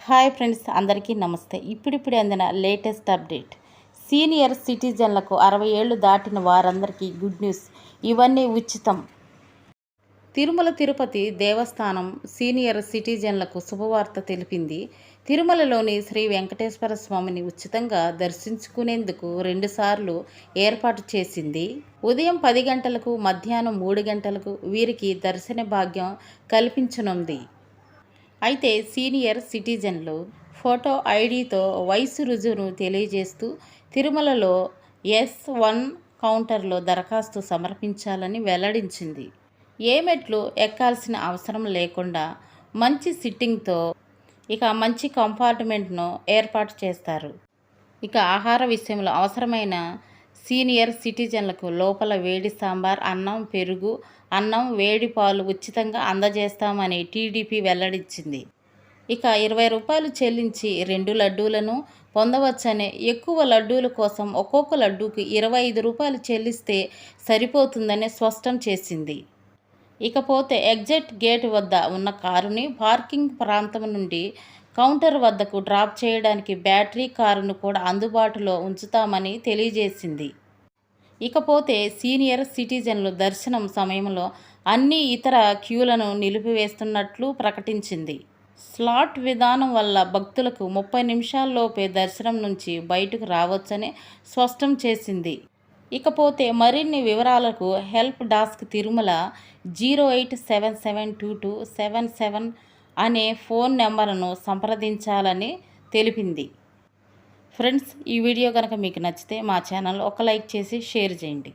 Hi friends, అందరికీ నమస్తే. ఇప్పుడిప్పుడే అందిన లేటెస్ట్ అప్డేట్. సీనియర్ సిటిజన్లకు 60 ఏళ్లు దాటిన వారందరికీ గుడ్ న్యూస్. ఇవన్నీ ఉచితం. తిరుమల తిరుపతి దేవస్థానం సీనియర్ సిటిజన్లకు శుభవార్త తెలిపింది. తిరుమలలోని శ్రీ వెంకటేశ్వర స్వామిని ఉచితంగా దర్శించుకునేందుకు 2 సార్లు ఏర్పాటు చేసింది. ఉదయం 10 గంటలకు, మధ్యాహ్నం 3 గంటలకు వీరికి దర్శన భాగ్యం కల్పించనుంది. అయితే సీనియర్ సిటిజన్లు ఫోటో ఐడితో వయసు రుజువును తెలియజేస్తూ తిరుమలలో S1 కౌంటర్లో దరఖాస్తు సమర్పించాలని వెల్లడించింది. ఏ మెట్లు ఎక్కాల్సిన అవసరం లేకుండా మంచి సిట్టింగ్తో మంచి కంపార్ట్మెంట్ను ఏర్పాటు చేస్తారు. ఆహార విషయంలో అవసరమైన సీనియర్ సిటిజన్లకు లోపల వేడి సాంబార్, అన్నం, పెరుగు, అన్నం, వేడి పాలు ఉచితంగా అందజేస్తామని టీడీపీ వెల్లడించింది. 20 రూపాయలు చెల్లించి 2 లడ్డూలను పొందవచ్చని, ఎక్కువ లడ్డూల కోసం ఒక్కొక్క లడ్డూకి 25 రూపాయలు చెల్లిస్తే సరిపోతుందని స్పష్టం చేసింది. ఇకపోతే ఎగ్జిట్ గేట్ వద్ద ఉన్న కారుని పార్కింగ్ ప్రాంతం నుండి కౌంటర్ వద్దకు డ్రాప్ చేయడానికి బ్యాటరీ కారును కూడా అందుబాటులో ఉంచుతామని తెలియజేసింది. ఇకపోతే సీనియర్ సిటిజన్లు దర్శనం సమయంలో అన్ని ఇతర క్యూలను నిలిపివేస్తున్నట్లు ప్రకటించింది. స్లాట్ విధానం వల్ల భక్తులకు 30 నిమిషాల్లోపే దర్శనం నుంచి బయటకు రావచ్చని స్పష్టం చేసింది. ఇకపోతే మరిన్ని వివరాలకు హెల్ప్ డెస్క్ తిరుమల 08772277 అనే ఫోన్ నెంబర్ను సంప్రదించాలని తెలిపింది. ఫ్రెండ్స్, ఈ వీడియో కనుక మీకు నచ్చితే మా ఛానల్ ఒక లైక్ చేసి షేర్ చేయండి.